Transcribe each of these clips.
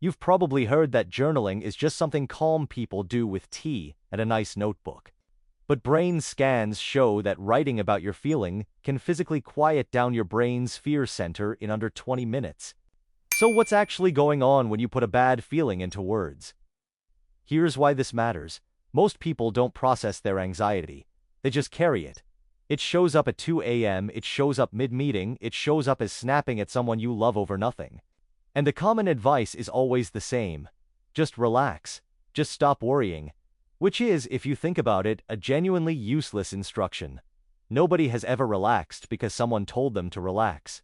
You've probably heard that journaling is just something calm people do with tea and a nice notebook. But brain scans show that writing about your feeling can physically quiet down your brain's fear center in under 20 minutes. So what's actually going on when you put a bad feeling into words? Here's why this matters. Most people don't process their anxiety. They just carry it. It shows up at 2 a.m., it shows up mid-meeting, it shows up as snapping at someone you love over nothing. And the common advice is always the same. Just relax. Just stop worrying. Which is, if you think about it, a genuinely useless instruction. Nobody has ever relaxed because someone told them to relax.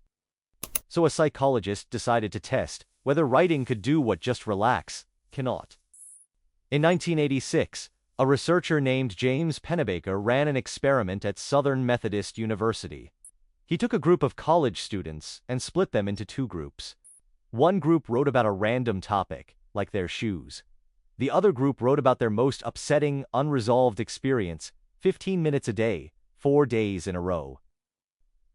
So a psychologist decided to test whether writing could do what just relax cannot. In 1986, a researcher named James Pennebaker ran an experiment at Southern Methodist University. He took a group of college students and split them into two groups. One group wrote about a random topic, like their shoes. The other group wrote about their most upsetting, unresolved experience, 15 minutes a day, 4 days in a row.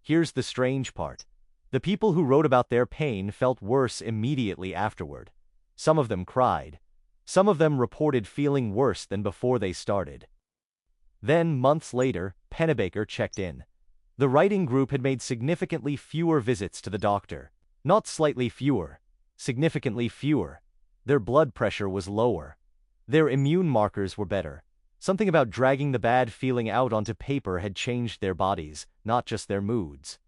Here's the strange part. The people who wrote about their pain felt worse immediately afterward. Some of them cried. Some of them reported feeling worse than before they started. Then, months later, Pennebaker checked in. The writing group had made significantly fewer visits to the doctor. Not slightly fewer, significantly fewer. Their blood pressure was lower. Their immune markers were better. Something about dragging the bad feeling out onto paper had changed their bodies, not just their moods.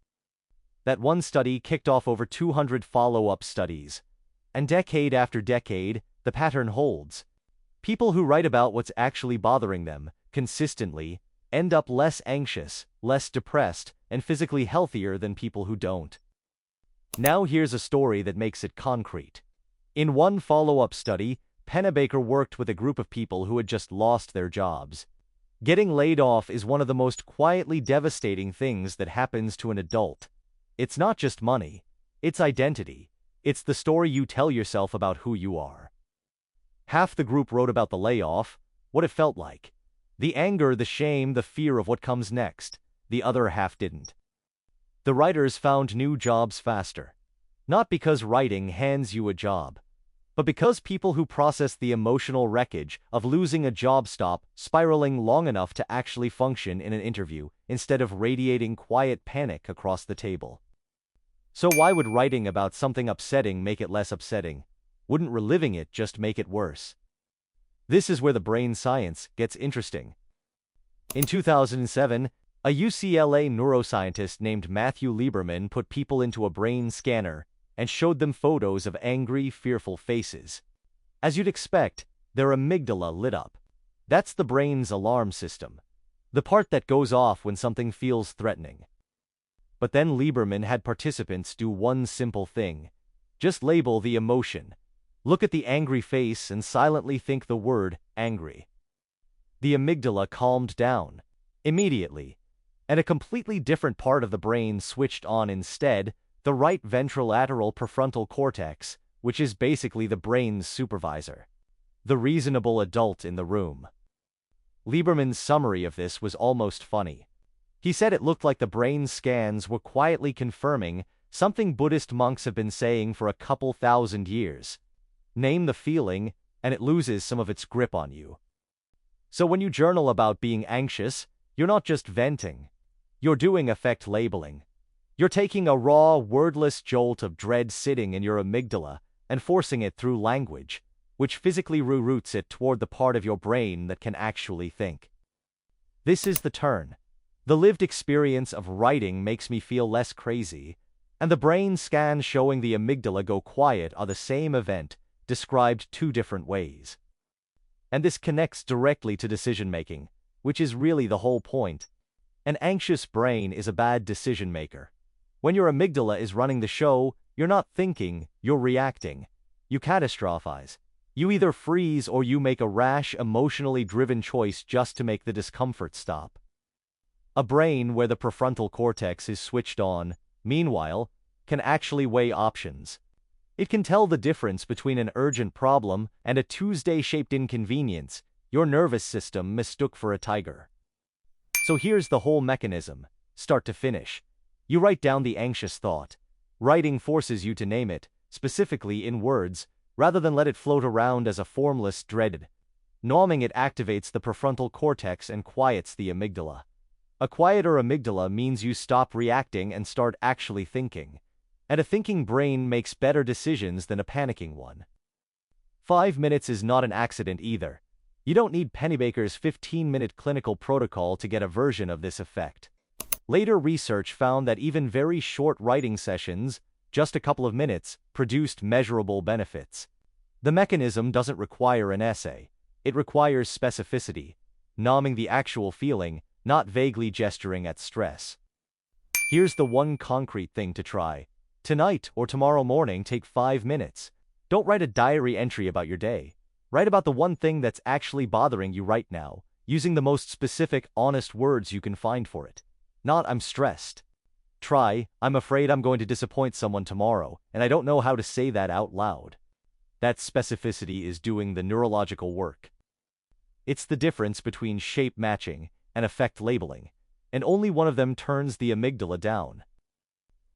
That one study kicked off over 200 follow-up studies. And decade after decade, the pattern holds. People who write about what's actually bothering them, consistently, end up less anxious, less depressed, and physically healthier than people who don't. Now here's a story that makes it concrete. In one follow-up study, Pennebaker worked with a group of people who had just lost their jobs. Getting laid off is one of the most quietly devastating things that happens to an adult. It's not just money. It's identity. It's the story you tell yourself about who you are. Half the group wrote about the layoff, what it felt like. The anger, the shame, the fear of what comes next. The other half didn't. The writers found new jobs faster. Not because writing hands you a job, but because people who process the emotional wreckage of losing a job stop spiraling long enough to actually function in an interview instead of radiating quiet panic across the table. So why would writing about something upsetting make it less upsetting? Wouldn't reliving it just make it worse? This is where the brain science gets interesting. In 2007, a UCLA neuroscientist named Matthew Lieberman put people into a brain scanner and showed them photos of angry, fearful faces. As you'd expect, their amygdala lit up. That's the brain's alarm system, the part that goes off when something feels threatening. But then Lieberman had participants do one simple thing. Just label the emotion. Look at the angry face and silently think the word angry. The amygdala calmed down immediately, and a completely different part of the brain switched on instead, the right ventrolateral prefrontal cortex, which is basically the brain's supervisor. The reasonable adult in the room. Lieberman's summary of this was almost funny. He said it looked like the brain scans were quietly confirming something Buddhist monks have been saying for a couple thousand years. Name the feeling, and it loses some of its grip on you. So when you journal about being anxious, you're not just venting. You're doing affect labeling. You're taking a raw, wordless jolt of dread sitting in your amygdala and forcing it through language, which physically reroutes it toward the part of your brain that can actually think. This is the turn. The lived experience of writing makes me feel less crazy, and the brain scans showing the amygdala go quiet are the same event, described two different ways. And this connects directly to decision-making, which is really the whole point. An anxious brain is a bad decision-maker. When your amygdala is running the show, you're not thinking, you're reacting. You catastrophize. You either freeze or you make a rash, emotionally driven choice just to make the discomfort stop. A brain where the prefrontal cortex is switched on, meanwhile, can actually weigh options. It can tell the difference between an urgent problem and a Tuesday-shaped inconvenience your nervous system mistook for a tiger. So here's the whole mechanism, start to finish. You write down the anxious thought. Writing forces you to name it, specifically in words, rather than let it float around as a formless dread. Numbing it activates the prefrontal cortex and quiets the amygdala. A quieter amygdala means you stop reacting and start actually thinking. And a thinking brain makes better decisions than a panicking one. 5 minutes is not an accident either. You don't need Pennebaker's 15-minute clinical protocol to get a version of this effect. Later research found that even very short writing sessions, just a couple of minutes, produced measurable benefits. The mechanism doesn't require an essay. It requires specificity, numbing the actual feeling, not vaguely gesturing at stress. Here's the one concrete thing to try. Tonight or tomorrow morning, take 5 minutes. Don't write a diary entry about your day. Write about the one thing that's actually bothering you right now, using the most specific, honest words you can find for it. Not, "I'm stressed." Try, "I'm afraid I'm going to disappoint someone tomorrow, and I don't know how to say that out loud." That specificity is doing the neurological work. It's the difference between shape matching and affect labeling, and only one of them turns the amygdala down.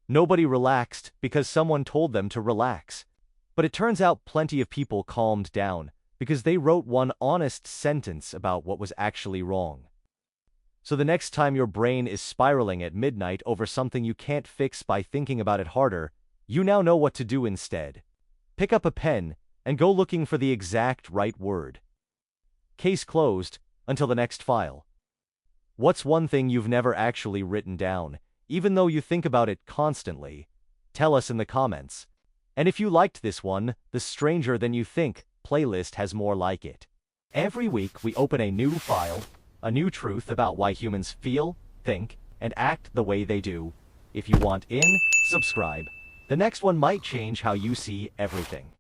Nobody relaxed because someone told them to relax. But it turns out plenty of people calmed down because they wrote one honest sentence about what was actually wrong. So the next time your brain is spiraling at midnight over something you can't fix by thinking about it harder, you now know what to do instead. Pick up a pen and go looking for the exact right word. Case closed, until the next file. What's one thing you've never actually written down, even though you think about it constantly? Tell us in the comments. And if you liked this one, the Stranger Than You Think playlist has more like it. Every week we open a new file, a new truth about why humans feel, think, and act the way they do. If you want in, subscribe. The next one might change how you see everything.